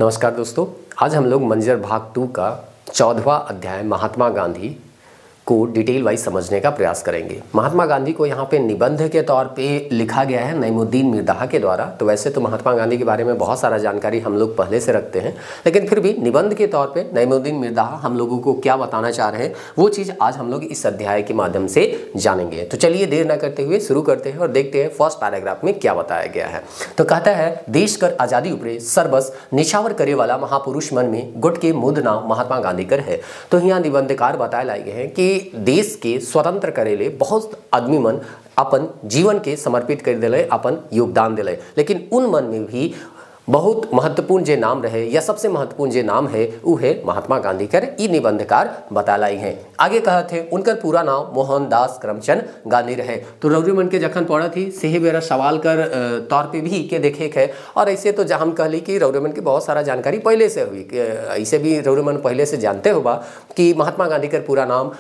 नमस्कार दोस्तों, आज हम लोग मंजर भाग 2 का 14वां अध्याय महात्मा गांधी को डिटेल वाइज समझने का प्रयास करेंगे। महात्मा गांधी को यहाँ पे निबंध के तौर पे लिखा गया है नईमुद्दीन मिर्ज़ा के द्वारा। तो वैसे तो महात्मा गांधी के बारे में बहुत सारा जानकारी हम लोग पहले से रखते हैं, लेकिन फिर भी निबंध के तौर पे नईमुद्दीन मिर्ज़ा हम लोगों को क्या बताना चाह रहे हैं वो चीज़ आज हम लोग इस अध्याय के माध्यम से जानेंगे। तो चलिए देर न करते हुए शुरू करते हैं और देखते हैं फर्स्ट पैराग्राफ में क्या बताया गया है। तो कहता है, देश कर आज़ादी उपरे सरबस निछावर करे वाला महापुरुष मन में गुट के मुद नाम महात्मा गांधी कर है। तो यहाँ निबंधकार बताए लाए गए हैं कि देश के स्वतंत्र करेले बहुत आदमी मन अपन जीवन के समर्पित कर दिले, अपन योगदान दिले, लेकिन उन मन में भी बहुत महत्वपूर्ण जे नाम रहे या सबसे महत्वपूर्ण जे नाम है वो है महात्मा गांधी कर। ई निबंधकार बतालाई हैं। आगे कहा थे उनकर पूरा नाम मोहनदास करमचंद गांधी रहे। तो रौरी मन के जखन पढ़ा थी सेहे बेरा सवाल कर तौर पे भी के देखे है। और ऐसे तो जहाँ हम कहली कि रौरी मन की बहुत सारा जानकारी पहले से हुई, ऐसे भी रौरी मन पहले से जानते होगा कि महात्मा गांधी कर पूरा नाम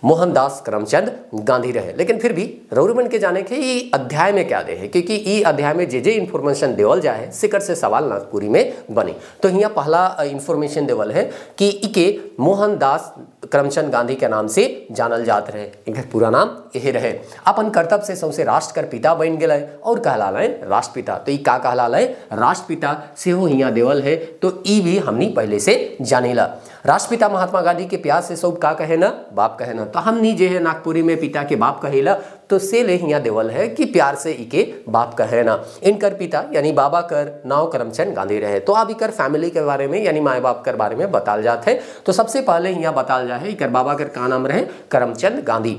मोहनदास करमचंद गांधी रहे, लेकिन फिर भी रौरमन के जाने के ये अध्याय में क्या दे है, क्योंकि ये अध्याय में जे इन्फॉर्मेशन देवल जाए सिकर से सवाल नागपुरी में बनी। तो यहाँ पहला इन्फॉर्मेशन देवल है कि इके मोहनदास करमचंद गांधी के नाम से जानल जात रहे। इनका पूरा नाम यही रहे। अपन कर्तव्य से सौसे राष्ट्र कर पिता बन गए और कहलाए राष्ट्रपिता। तो ये का कहलाए राष्ट्रपिता से हो यहाँ देवल है। तो ई भी हमनी पहले से जानेला। राष्ट्रपिता महात्मा गांधी के प्यार से सब का कहे ना बाप कहे ना। तो हमनी जे है नागपुरी में पिता के बाप कहेला, तो से ले यहाँ देवल है कि प्यार से इके बाप कहे ना। इनकर पिता यानी बाबा कर नाव करमचंद गांधी रहे। तो अब इकर फैमिली के बारे में यानी माए बाप कर बारे में बताल जाते हैं। तो सबसे पहले यहाँ बताल जाए इकर बाबा कर का नाम रहे करमचंद गांधी।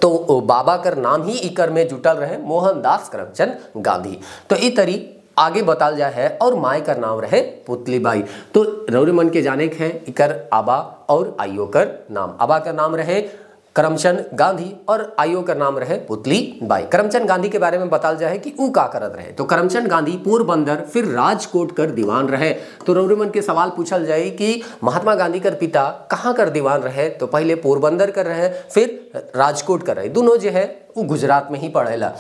तो बाबा कर नाम ही इकर में जुटल रहे मोहनदास करमचंद गांधी। तो ई तरी आगे बताल जाए है। और माए का नाम रहे पुतलीबाई। तो रौरी मन के जाने के है इकर आबा और आइयो कर नाम। आबा का नाम रहे करमचंद गांधी और आइयो का नाम रहे पुतलीबाई। करमचंद गांधी के बारे में बताल जाए कि ऊ का करत रहे। तो करमचंद गांधी पोरबंदर फिर राजकोट कर दीवान रहे। तो रौरी मन के सवाल पूछल जाए कि महात्मा गांधी कर पिता कहाँ कर दीवान रहे। तो पहले पोरबंदर कर रहे फिर राजकोट कर रहे। दोनों जो है वो गुजरात में ही पढ़ेला।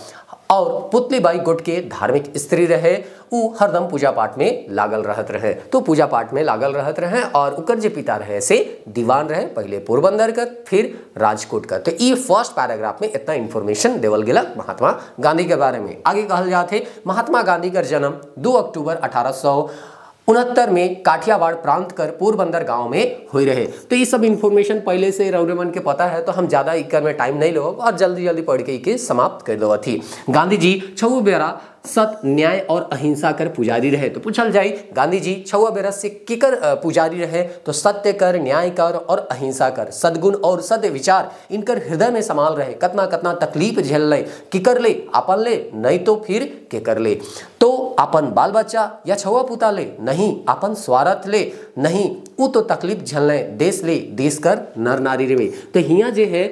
और पुतलीबाई गुट के धार्मिक स्त्री रहे। उ हरदम पूजा पाठ में लागल रहत रहे। तो पूजा पाठ में लागल रहत रहे और उकर जे पिता रहे से दीवान रहे, पहले पोरबंदर कर फिर राजकोट कर। तो ये फर्स्ट पैराग्राफ में इतना इन्फॉर्मेशन देवल गेला महात्मा गांधी के बारे में। आगे कहल जाते महात्मा गांधी का जन्म 2 अक्टूबर 1869 में काठियावाड़ प्रांत कर पोरबंदर गांव में हुई रहे। तो ये सब इन्फॉर्मेशन पहले से रौरेमन के पता है, तो हम ज़्यादा इकर में टाइम नहीं लो और जल्दी जल्दी पढ़ के इके समाप्त कर दो थी। गांधी जी 6 बेरा सत्य न्याय और अहिंसा कर पुजारी रहे। तो पूछल जाए गांधी जी 6 बेरस से किकर पुजारी रहे। तो सत्य कर, न्याय कर और अहिंसा कर, सद्गुण और सद विचार इनकर हृदय में समाल रहे। कतना कतना तकलीफ झेल ले, किकर ले अपन ले नहीं तो फिर के कर ले। तो अपन बाल बच्चा या छुआ पुता ले नहीं, अपन स्वार्थ ले नहीं, वो तो तकलीफ झेलने देश ले देश कर नर नारी रे। तो हिया जे है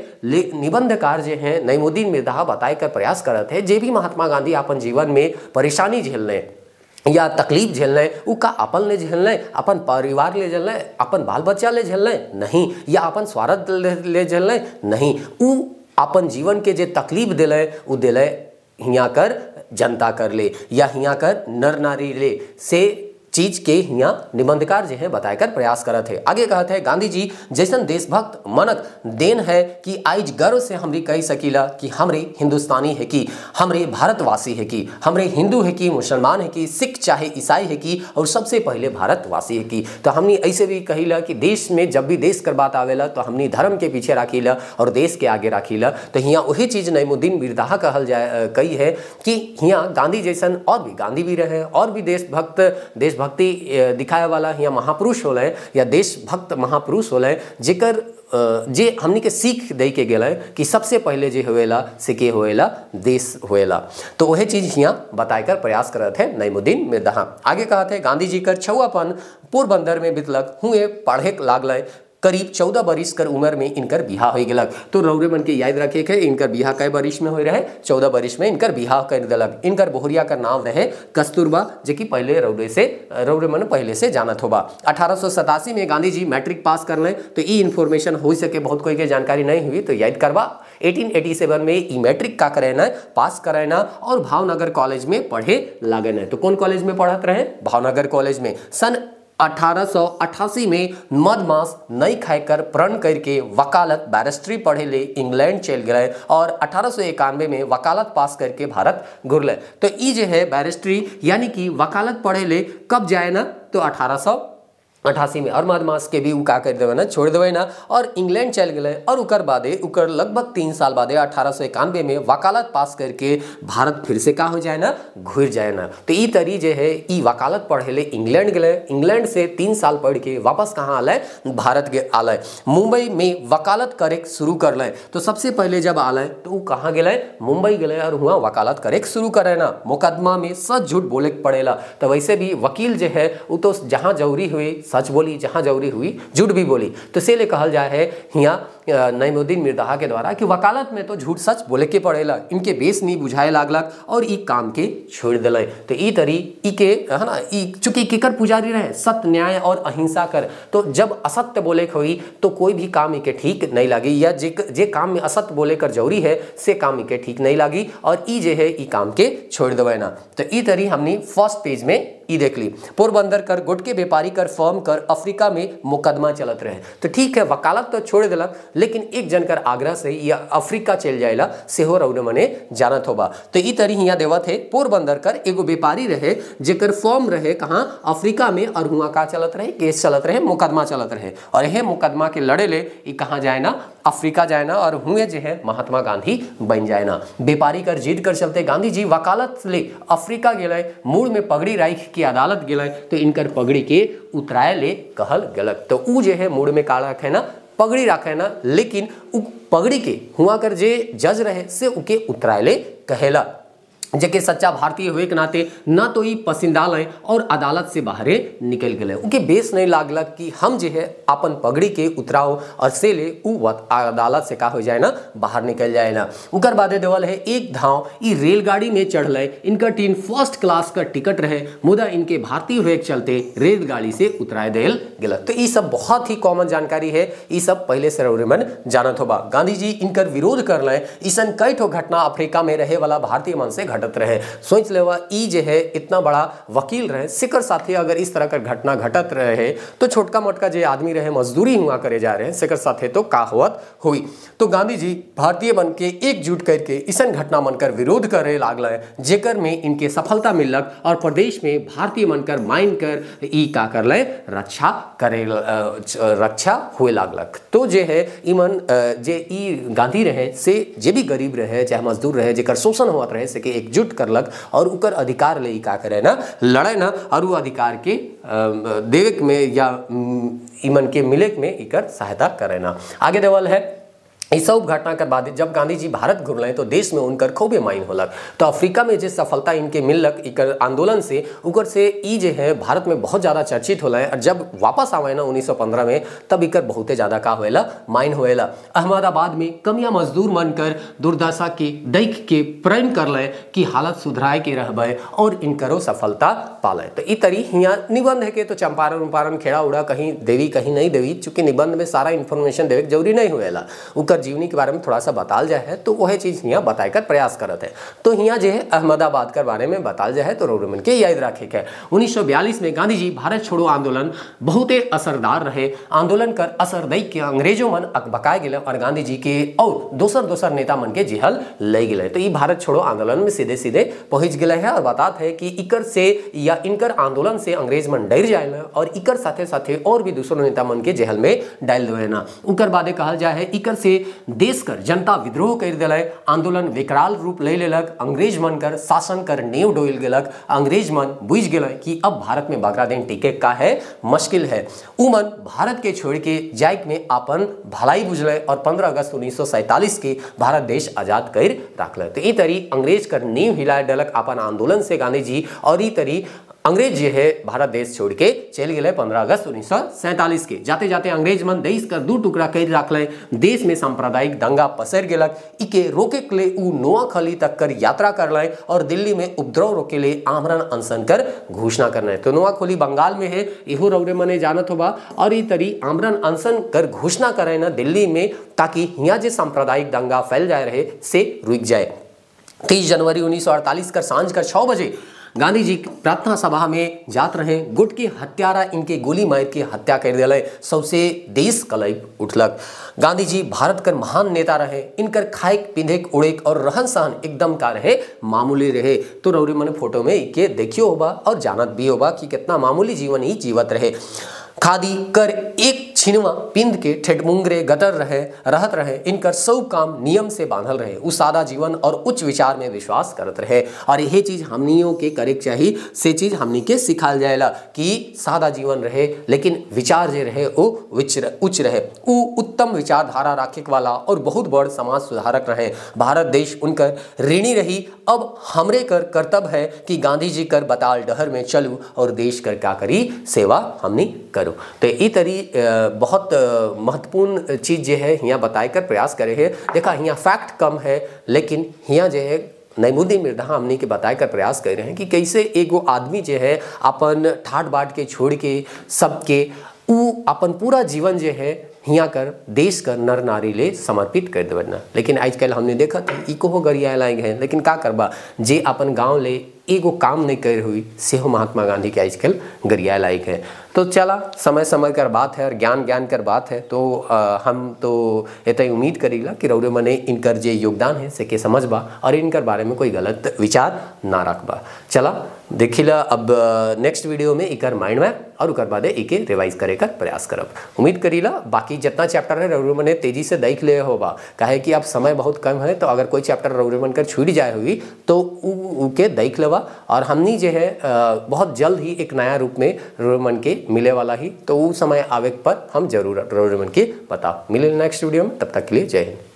निबंधकार जे है नईमुद्दीन मिर्ज़ा बताए कर प्रयास करत है जे भी महात्मा गांधी अपन जीवन में परेशानी झेलने या तकलीफ झेलने उ का अपन ले झेलने, अपन परिवार ले झेलने, अपन बाल बच्चा ले झेलने नहीं, या अपन स्वार्थ ले झेलने नहीं, उ अपन जीवन के जे तकलीफ दिले उ दिले हिया कर जनता कर ले या हिया कर नर नारी ले से चीज के यहाँ निबंधकार जो है बताकर प्रयास करत है। आगे कहते हैं गांधी जी जैसन देशभक्त मनक देन है कि आज गर्व से हमरी कह सकीला कि हमरे हिंदुस्तानी है कि हमरे भारतवासी है कि हमरे हिंदू है कि मुसलमान है कि सिख चाहे ईसाई है कि और सबसे पहले भारतवासी है कि। तो हमने ऐसे भी कहीला कि देश में जब भी देश कर बात आवेला तो हमने धर्म के पीछे राखीला और देश के आगे राखीला। तो यहाँ वही चीज़ नईमुद्दीन मिर्ज़ा कहल जाए कही है कि यहाँ गांधी जैसन और भी गांधी भी रहे और भी देशभक्ति दिखाए वाला यहाँ महापुरुष होले या देशभक्त महापुरुष होले जेकर जे हमनी के सीख दे के गेल कि सबसे पहले जे होएला से के होएला देश होएला। तो वही चीज यहाँ बताकर प्रयास करत है नईमुद्दीन मिर्ज़ा। आगे कहते हैं गांधी जी कर छुआपन पोरबंदर में बितलक हुए पढ़े लागल। करीब 14 बरिस कर उम्र में इनकर बिहा हो गलक। तो रौरे मन के याद रखे के इनकर बिहा कई बरिस में हो रहे 14 बरिस में इनकर बिहा कर दिलक। इनकर बोहरिया का नाम रहे कस्तूरबा, जो कि पहले रौरे मन पहले से जानत होबा। 1887 में गांधी जी मैट्रिक पास कर लें। तो ये इन्फॉर्मेशन हो सके बहुत कोई के जानकारी नहीं हुई तो याद करवा। 1887 में ई मैट्रिक का कराना पास कराना और भावनगर कॉलेज में पढ़े लागन है। तो कौन कॉलेज में पढ़त रहे? भावनगर कॉलेज में। सन 1888 में मधमास नहीं खाकर प्रण करके वकालत बैरिस्ट्री पढ़े ले इंग्लैंड चल गए और 1891 में वकालत पास करके भारत घुरले। तो ई जो है बैरिस्ट्री यानी कि वकालत पढ़े ले कब जाए ना, तो 1888 में। और मधमास के भी उ का कर देवे ना, छोड़ देवे ना और इंग्लैंड चल गए। और उकर बादे उकर लगभग 3 साल बादे 1891 में वकालत पास करके भारत फिर से का हो जाए ना, घुर जाए ना। तो ई तरी जो है ई वकालत पढ़े ले इंग्लैंड गए, इंग्लैंड से 3 साल पढ़ के वापस कहाँ आल, भारत के आल, मुंबई में वकालत करे शुरू कर ले। तो सबसे पहले जब आल तो वो कहाँ गए, मुंबई गए और हुआ वकालत करे शुरू करे ना। मुकदमा में सच झूठ बोले पड़ेला, तो वैसे भी वकील जो है वो तो जहाँ जरूरी हुई सच बोली, जहां जरूरी हुई झूठ भी बोली। तो से ले कहल जाए है हिया नईमुद्दीन मिर्दाहा के द्वारा कि वकालत में तो झूठ सच बोले के पड़ेला, इनके बेस नहीं बुझाए लागलक और ई काम के छोड़ दिले। तो ई तरी ई के है ना, ई चूंकि केकर पुजारी रहे, सत्य न्याय और अहिंसा कर। तो जब असत्य बोले हुई तो कोई भी काम इके ठीक नहीं लगी, या जे काम में असत्य बोले कर जरूरी है से काम इके ठीक नहीं लगी और ई जे है ई काम के छोड़ देवे ना। तो ई तरी हमने फर्स्ट पेज में ई देख ली। पोरबंदर कर गुटके व्यापारी कर फर्म कर अफ्रीका में मुकदमा चलत रहे। तो ठीक है वकालत तो छोड़ दिलक, लेकिन एक जन कर आगरा से या अफ्रीका चल जाएला सेहो रौने मने जानत होबा। तो ई तरी हिया देवत है पोरबंदर कर एगो व्यापारी रहे जेकर फर्म रहे कहाँ, अफ्रीका में, और हुआ का चलत रहे, केस चलत रहे, मुकदमा चलत रहे। और यह मुकदमा के लड़े ले ई कहाँ जाए ना, अफ्रीका जाए ना और हुए जो है महात्मा गांधी बन जाए ना। व्यापारी कर जीत कर चलते गांधी जी वकालत ले अफ्रीका गए, मूल में पगड़ी राख की अदालत गए। तो इनकर पगड़ी के उतराए ले कहल गलत। तो उ जे है मूड में का रखे ना, पगड़ी रखे ना, लेकिन उ पगड़ी के हुआ कर जे जज रहे से उके उतराए ले कहेला। जेके सच्चा भारतीय हुए के नाते ना तो ही पसंदा लय और अदालत से बाहरे निकल गए। उनके बेस नहीं लागलक कि हम जो है अपन पगड़ी के उतराओ और से ले अदालत से का हो जाए ना, बाहर निकल जाए ना। उकर बादे देवल है एक धाव ई रेलगाड़ी में चढ़ इनका टीन फर्स्ट क्लास का टिकट रहे, मुदा इनके भारतीय हुए के चलते रेलगाड़ी से उतराए देल गल। तो ये सब बहुत ही कॉमन जानकारी है, ये सब पहले से रौरेमन जानत होबा। गांधी जी इनकर विरोध कर ले, ईसन कई ठो घटना अफ्रीका में रहे वाला भारतीय मन से रहे। सोच लेवा ई जे है इतना बड़ा वकील रहे, सिकर साथी अगर इस तरह का घटना घटत रहे तो छोटका मोटका जे आदमी रहे मजदूरी हुआ करे जा रहे हैं सिकर साथे तो का होत हुई। तो गांधी जी भारतीय बन के एकजुट करके इसन घटना मनकर विरोध करे लागल, जेकर में इनके सफलता मिलक और प्रदेश में भारतीय मनकर माइन कर ई का कर ले रक्षा हुए लागलक। तो जे है इमन जे ई गांधी रहे से जे भी गरीब रहे चाहे मजदूर रहे जेकर शोषण होत रहे से के एकजुट करलक और उकर अधिकार ले का करे ना, लड़े ना और वो अधिकार के देवे में या इमन के मिले में इकर सहायता करे ना। आगे देवल है इस सब घटना के बाद जब गांधी जी भारत घुरले तो देश में उनकर खूबे माइन होलक। तो अफ्रीका में जो सफलता इनके मिलक इकर आंदोलन से उकर से ई जे है भारत में बहुत ज़्यादा चर्चित होला। और जब वापस आवे ना 1915 में तब इकर बहुते ज़्यादा का होएला, माइन होएला। अहमदाबाद में कमिया मजदूर मनकर दुर्दशा के देख के प्रेम कर ले कि हालत सुधराए के रहबे और इनकरो सफलता पाले। तो ई तरी हियाँ निबंध है के तो चंपारण उपारण खेड़ा उड़ा कहीं देवी कहीं नहीं देवी, चूँकि निबंध में सारा इन्फॉर्मेशन देवे जरूरी नहीं होएला, उकर जीवनी के बारे में थोड़ा सा बताल जाए है तो वह चीज यहाँ बताए कर प्रयास करते हैं। तो यहाँ जो है अहमदाबाद के बारे में बताल जाए है तो रोमन के याद रखे है। 1942 में गांधी जी भारत छोड़ो आंदोलन बहुत असरदार रहे। आंदोलन कर असर दई के अंग्रेजों मन अकबकाए गए और गांधी जी के और दोसर नेता मन के जेहल ले गए। तो ये भारत छोड़ो आंदोलन में सीधे सीधे पहुंच गए है और बात है कि इकर से या इनकर आंदोलन से अंग्रेज मन डर जाए और इकर साथे साथे और भी दूसरों नेता मन के जेहल में डाल दे ना। उकर बादे कहल जाए है इकर से देश कर जनता विद्रोह कर दिलक, आंदोलन विकराल रूप ले लेलक, अंग्रेज मन कर शासन कर नींव डोल गेलक। अंग्रेज मन बुझ गेल कि अब भारत में बगरा दिन टिके का है मुश्किल है। उमन भारत के छोड़ के जायक में अपन भलाई बुझले और 15 अगस्त 1947 के भारत देश आजाद कर रखल। तो ई तरी अंग्रेज कर नींव हिला डलक अपन आंदोलन से गांधी जी और ई तरी अंग्रेज जो है भारत देश छोड़ के चल गए 15 अगस्त 1947 के। जाते जाते अंग्रेज मन देश का दू टुकड़ा कर रखल, देश में सांप्रदायिक दंगा पसर गेलक। इके रोके के लिए उ नोआखाली तक कर यात्रा करल और दिल्ली में उपद्रव रोके ले आमरण अनशन कर घोषणा करना है। तो नोआखाली बंगाल में है, इहो रौरे मने जानत होबा। और ई तरी आमरण अनशन कर घोषणा करे ना दिल्ली में, ताकि यहाँ जो सांप्रदायिक दंगा फैल जाए रहे से रुक जाए। 30 जनवरी 1948 कर सांझ कर 6 बजे गांधी जी प्रार्थना सभा में जात रहे, गुट के हत्यारा इनके गोली मार के हत्या कर दिले, सौसे देश कलप उठलक। गांधी जी भारत कर महान नेता रहे, इनकर खाइक पिंधेक उड़ेक और रहन सहन एकदम का रहे मामूली रहे। तो रौरे मैंने फोटो में के देखियो होबा और जानत भी होबा कि कितना मामूली जीवन ही जीवत रहे। खादी कर एक छिनवा पिंद के ठेठमुंगरे गटर रहे रहत रहे, इनकर सब काम नियम से बांधल रहे, उस सादा जीवन और उच्च विचार में विश्वास करत रहे। और यही चीज हमनियों के करे चाहिए, से चीज हमनी के सिखाल जाएला कि सादा जीवन रहे लेकिन विचार जे रहे वो उच्च रहे, वो उत्तम विचारधारा राखे वाला और बहुत बड़ समाज सुधारक रहे। भारत देश उनकर ऋणी रही। अब हमरे कर कर्तव्य है कि गांधी जी कर बताल डहर में चलू और देश कर क्या करी सेवा हमनी करो। तो ये तरी बहुत महत्वपूर्ण चीज़ जो है यहाँ बताए कर प्रयास करे है। देखा यहाँ फैक्ट कम है लेकिन यहाँ जो है नईमुद्दीन मिर्ज़ा हमनी के बताए कर प्रयास कर रहे हैं कि कैसे एगो आदमी जो है अपन ठाट बाट के छोड़ के सबके उ अपन पूरा जीवन जो है हिया कर देश कर नर नारी ले समर्पित कर देना। लेकिन आजकल हमने देखा तो इको हो गरिया लायक है, लेकिन का करबा जे अपन गांव ले एगो काम नहीं कर हुई सेहो महात्मा गांधी के आजकल गरिया लायक है। तो चला समय समय कर बात है और ज्ञान कर बात है। तो हम तो इतना उम्मीद करीला कि रौरे मने इनकर जे योगदान है से के समझबा और इनकर बारे में कोई गलत विचार ना रखबा। चला देखिला अब नेक्स्ट वीडियो में इकर माइंड मैप और उकर बादे इके रिवाइज करे कर प्रयास करब। उम्मीद करीला बाकी जितना चैप्टर है रौरे मने तेजी से देख ले होबा, काहे कि अब समय बहुत कम है। तो अगर कोई चैप्टर रौरे मन कर छूट जाए हुई तो उके देख लेवा। और हमनी जो है बहुत जल्द ही एक नया रूप में रौरे मन के मिले वाला ही, तो वो समय आवे पर हम जरूर रौरे मन के बता मिले नेक्स्ट वीडियो में। तब तक के लिए जय हिंद।